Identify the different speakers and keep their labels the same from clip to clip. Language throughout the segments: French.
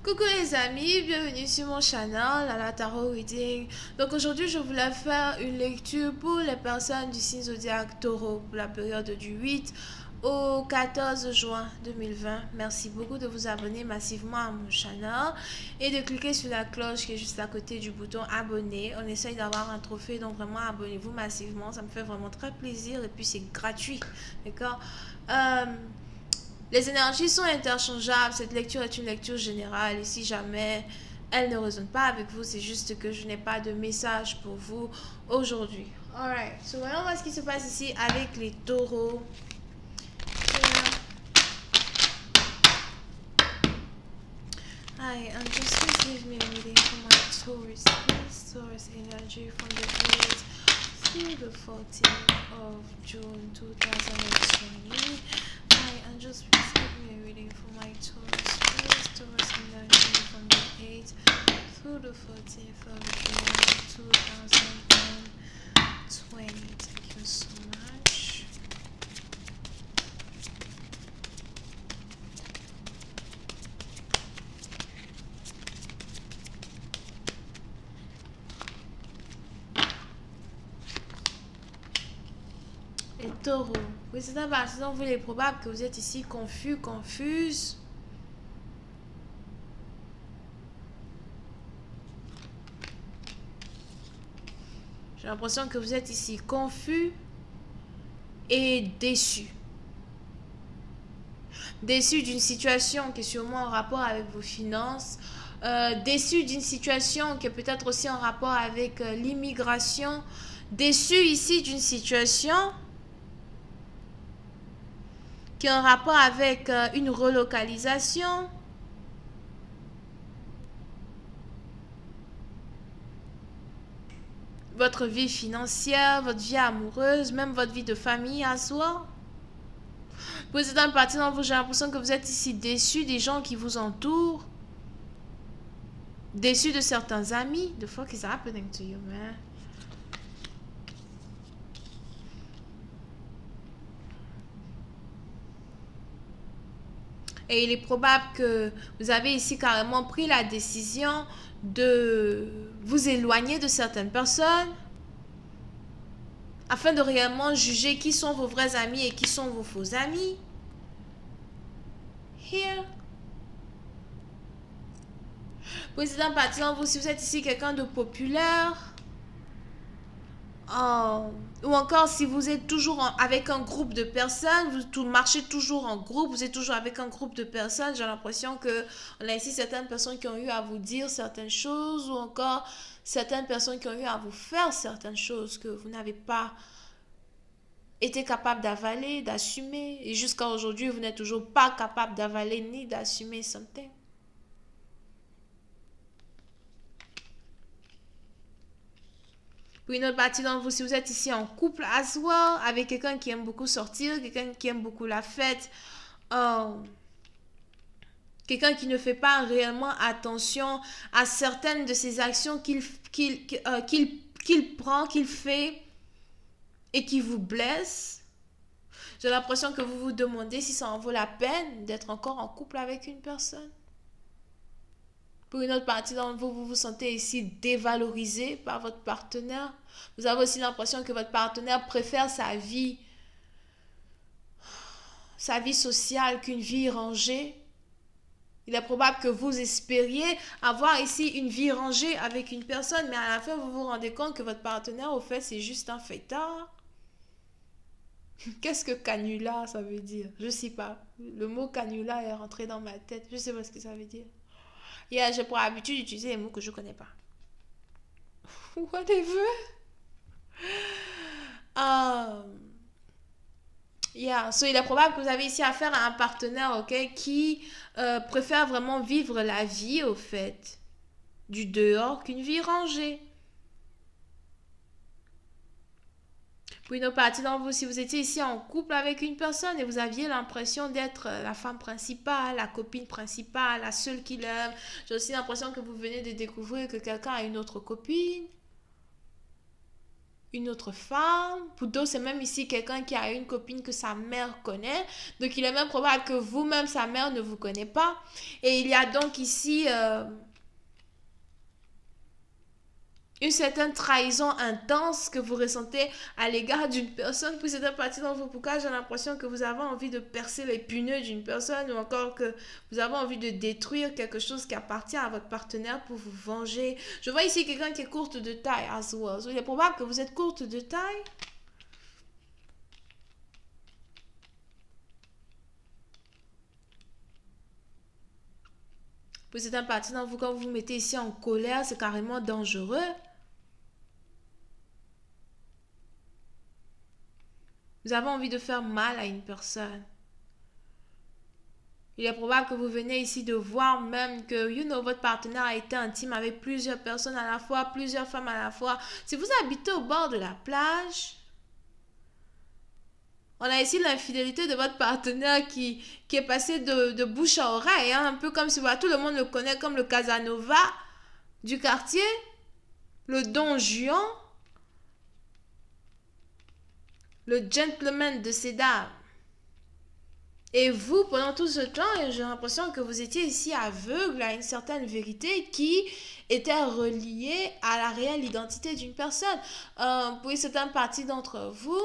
Speaker 1: Coucou les amis, bienvenue sur mon channel, la Tarot Reading. Donc aujourd'hui, je voulais faire une lecture pour les personnes du signe zodiaque Taureau pour la période du 8 au 14 juin 2020. Merci beaucoup de vous abonner massivement à mon channel et de cliquer sur la cloche qui est juste à côté du bouton abonner. On essaye d'avoir un trophée, donc vraiment abonnez-vous massivement, ça me fait vraiment très plaisir et puis c'est gratuit, d'accord? Les énergies sont interchangeables. Cette lecture est une lecture générale. Et si jamais elle ne résonne pas avec vous, c'est juste que je n'ai pas de message pour vous aujourd'hui. Alright. So, voyons voir ce qui se passe ici avec les taureaux. Hi, and just please give me a reading for my Taurus. Please, Taurus energy from the 8th through the 14th of June 2020. And just please give me a reading for my Taurus. Please, Taurus energy from the 8th through the 14th of June 2020. Thank you so much. Les taureaux. Oui, c'est un partisan, vous, il est probable que vous êtes ici confus, confuse. J'ai l'impression que vous êtes ici confus et déçu. Déçu d'une situation qui est sûrement en rapport avec vos finances. Déçu d'une situation qui est peut-être aussi en rapport avec l'immigration. Déçu ici d'une situation qui est en rapport avec une relocalisation. Votre vie financière, votre vie amoureuse, même votre vie de famille à soi. Vous êtes une partie d'entre vous, j'ai l'impression que vous êtes ici déçu des gens qui vous entourent. Déçu de certains amis. The fuck is happening to you, man? Et il est probable que vous avez ici carrément pris la décision de vous éloigner de certaines personnes afin de réellement juger qui sont vos vrais amis et qui sont vos faux amis. Here. Président, par exemple, si vous êtes ici quelqu'un de populaire, ou encore si vous êtes toujours avec un groupe de personnes, vous marchez toujours en groupe, vous êtes toujours avec un groupe de personnes, j'ai l'impression que on a ici certaines personnes qui ont eu à vous dire certaines choses, ou encore certaines personnes qui ont eu à vous faire certaines choses que vous n'avez pas été capable d'avaler, d'assumer, et jusqu'à aujourd'hui, vous n'êtes toujours pas capable d'avaler ni d'assumer something. Pour une autre partie d'entre vous, si vous êtes ici en couple à soi, avec quelqu'un qui aime beaucoup sortir, quelqu'un qui aime beaucoup la fête, quelqu'un qui ne fait pas réellement attention à certaines de ses actions qu'il prend, qu'il fait et qui vous blesse. J'ai l'impression que vous vous demandez si ça en vaut la peine d'être encore en couple avec une personne. Pour une autre partie d'entre vous, vous vous sentez ici dévalorisé par votre partenaire. Vous avez aussi l'impression que votre partenaire préfère sa vie sociale qu'une vie rangée. Il est probable que vous espériez avoir ici une vie rangée avec une personne, mais à la fin, vous vous rendez compte que votre partenaire, au fait, c'est juste un fêtard. Qu'est-ce que canular, ça veut dire? Je ne sais pas. Le mot canular est rentré dans ma tête. Je ne sais pas ce que ça veut dire. J'ai pour habitude d'utiliser les mots que je ne connais pas. Whatever. So il est probable que vous avez ici affaire à un partenaire, ok, qui préfère vraiment vivre la vie, au fait, du dehors qu'une vie rangée. Pour une autre partie d'entre vous, si vous étiez ici en couple avec une personne et vous aviez l'impression d'être la femme principale, la copine principale, la seule qui l'aime, j'ai aussi l'impression que vous venez de découvrir que quelqu'un a une autre copine. une autre femme. Pour d'autres, c'est même ici quelqu'un qui a une copine que sa mère connaît. Donc, il est même probable que vous-même, sa mère, ne vous connaît pas. Et il y a donc ici une certaine trahison intense que vous ressentez à l'égard d'une personne. Puis c'est un parti dans vous. Pourquoi j'ai l'impression que vous avez envie de percer les pneus d'une personne ou encore que vous avez envie de détruire quelque chose qui appartient à votre partenaire pour vous venger. Je vois ici quelqu'un qui est courte de taille as well. So, il est probable que vous êtes courte de taille. Puis c'est un parti dans vous. Quand vous vous mettez ici en colère, c'est carrément dangereux. Vous avez envie de faire mal à une personne. Il est probable que vous venez ici de voir même que, votre partenaire a été intime avec plusieurs personnes à la fois, plusieurs femmes à la fois. Si vous habitez au bord de la plage, on a ici l'infidélité de votre partenaire qui est passé de bouche à oreille, hein, un peu comme si tout le monde le connaît comme le Casanova du quartier, le Don Juan, le gentleman de ces dames. Et vous, pendant tout ce temps, j'ai l'impression que vous étiez ici aveugle à une certaine vérité qui était reliée à la réelle identité d'une personne. Puis c'est un parti d'entre vous,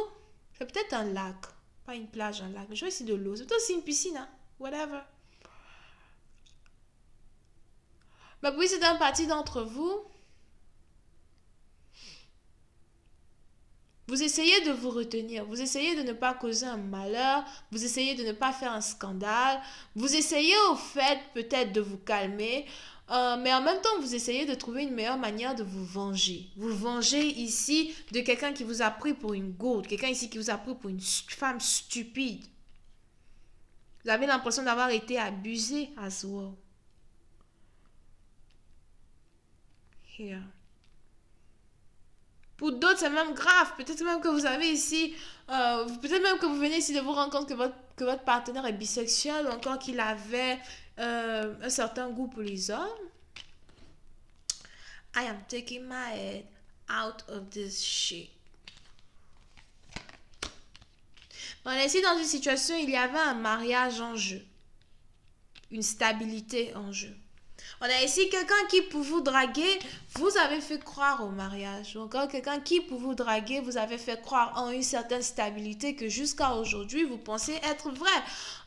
Speaker 1: c'est peut-être un lac, pas une plage, un lac. Je vois ici de l'eau, c'est aussi une piscine, hein? Whatever. Mais puis c'est un parti d'entre vous. Vous essayez de vous retenir, vous essayez de ne pas causer un malheur, vous essayez de ne pas faire un scandale, vous essayez au fait peut-être de vous calmer, mais en même temps vous essayez de trouver une meilleure manière de vous venger. Vous vengez ici de quelqu'un qui vous a pris pour une gourde, quelqu'un ici qui vous a pris pour une femme stupide. Vous avez l'impression d'avoir été abusé as well. Here. Pour d'autres, c'est même grave. Peut-être même que vous avez ici, peut-être même que vous venez ici de vous rendre compte que votre partenaire est bisexuel ou encore qu'il avait un certain goût pour les hommes. I am taking my head out of this shit. On est ici dans une situation où il y avait un mariage en jeu. Une stabilité en jeu. On a ici quelqu'un qui, pour vous draguer, vous avez fait croire au mariage. Ou encore quelqu'un qui, pour vous draguer, vous avez fait croire en une certaine stabilité que jusqu'à aujourd'hui, vous pensez être vrai.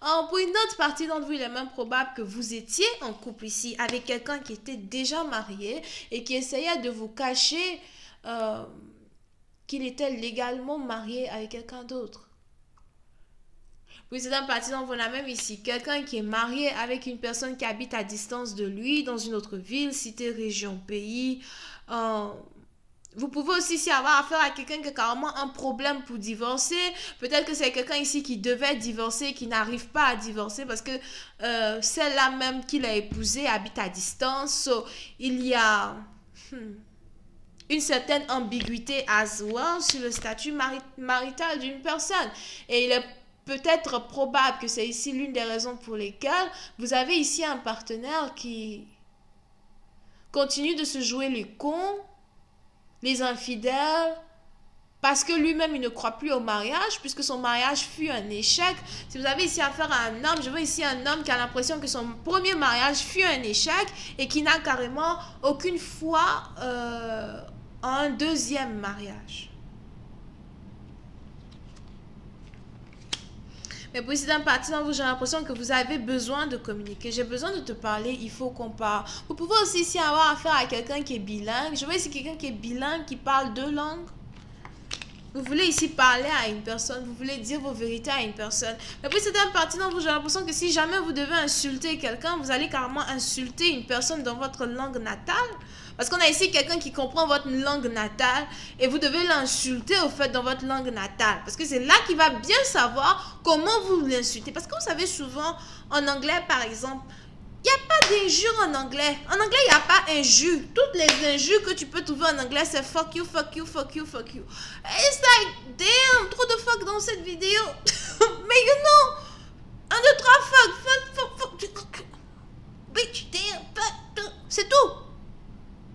Speaker 1: Pour une autre partie d'entre vous, il est même probable que vous étiez en couple ici avec quelqu'un qui était déjà marié et qui essayait de vous cacher qu'il était légalement marié avec quelqu'un d'autre. Oui, c'est un parti dont on a même ici quelqu'un qui est marié avec une personne qui habite à distance de lui, dans une autre ville, cité, région, pays. Vous pouvez aussi ici avoir affaire à quelqu'un qui a carrément un problème pour divorcer. Peut-être que c'est quelqu'un ici qui devait divorcer, qui n'arrive pas à divorcer parce que celle-là même qu'il a épousée habite à distance. So, il y a une certaine ambiguïté as well sur le statut marital d'une personne. Et il est peut-être probable que c'est ici l'une des raisons pour lesquelles vous avez ici un partenaire qui continue de se jouer les cons, les infidèles, parce que lui-même il ne croit plus au mariage, puisque son mariage fut un échec. Si vous avez ici affaire à un homme, je vois ici un homme qui a l'impression que son premier mariage fut un échec et qui n'a carrément aucune foi en un deuxième mariage. Mais puis c'est un parti dans vous, j'ai l'impression que vous avez besoin de communiquer. J'ai besoin de te parler, il faut qu'on parle. Vous pouvez aussi ici avoir affaire à quelqu'un qui est bilingue. Je vois ici quelqu'un qui est bilingue, qui parle deux langues. Vous voulez ici parler à une personne, vous voulez dire vos vérités à une personne. Mais puis c'est un parti dans vous, j'ai l'impression que si jamais vous devez insulter quelqu'un, vous allez carrément insulter une personne dans votre langue natale. Parce qu'on a ici quelqu'un qui comprend votre langue natale et vous devez l'insulter au fait dans votre langue natale. Parce que c'est là qu'il va bien savoir comment vous l'insultez. Parce que vous savez souvent, en anglais par exemple, il n'y a pas d'injure en anglais. En anglais, il n'y a pas injure. Toutes les injures que tu peux trouver en anglais, c'est fuck you, fuck you, fuck you, fuck you. It's like, damn, trop de fuck dans cette vidéo. Mais you know, 1, 2, 3, fuck, bitch, damn, fuck, c'est tout.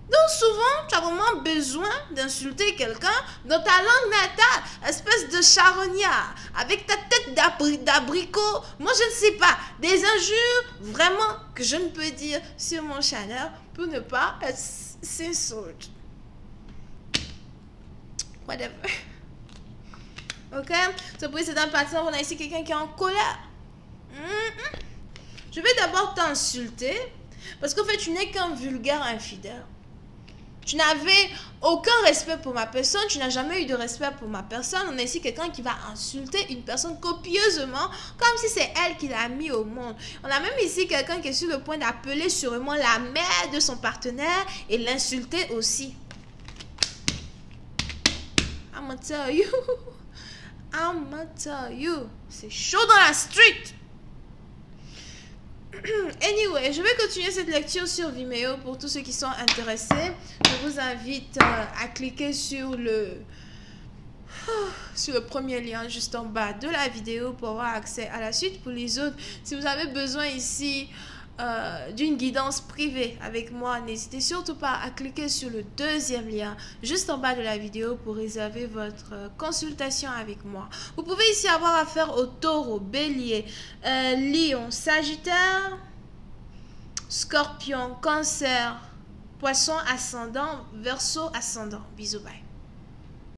Speaker 1: Donc souvent, tu vas vraiment besoin d'insulter quelqu'un dans ta langue natale, espèce de charognard, avec ta tête d'abricot, moi je ne sais pas, des injures vraiment que je ne peux dire sur mon channel pour ne pas être censored. Whatever. Ok? Ce précédent partenaire, on a ici quelqu'un qui est en colère. Je vais d'abord t'insulter parce qu'en fait, tu n'es qu'un vulgaire infidèle. Tu n'avais aucun respect pour ma personne, tu n'as jamais eu de respect pour ma personne. On a ici quelqu'un qui va insulter une personne copieusement, comme si c'est elle qui l'a mis au monde. On a même ici quelqu'un qui est sur le point d'appeler sûrement la mère de son partenaire et l'insulter aussi. I'm gonna tell you. I'm gonna tell you. C'est chaud dans la street. Anyway, je vais continuer cette lecture sur Vimeo pour tous ceux qui sont intéressés. Je vous invite à cliquer sur le premier lien juste en bas de la vidéo pour avoir accès à la suite. Pour les autres, si vous avez besoin ici d'une guidance privée avec moi, n'hésitez surtout pas à cliquer sur le deuxième lien juste en bas de la vidéo pour réserver votre consultation avec moi. Vous pouvez ici avoir affaire au taureau, bélier, lion, sagittaire, scorpion, cancer, poisson ascendant, verseau ascendant. Bisous, bye.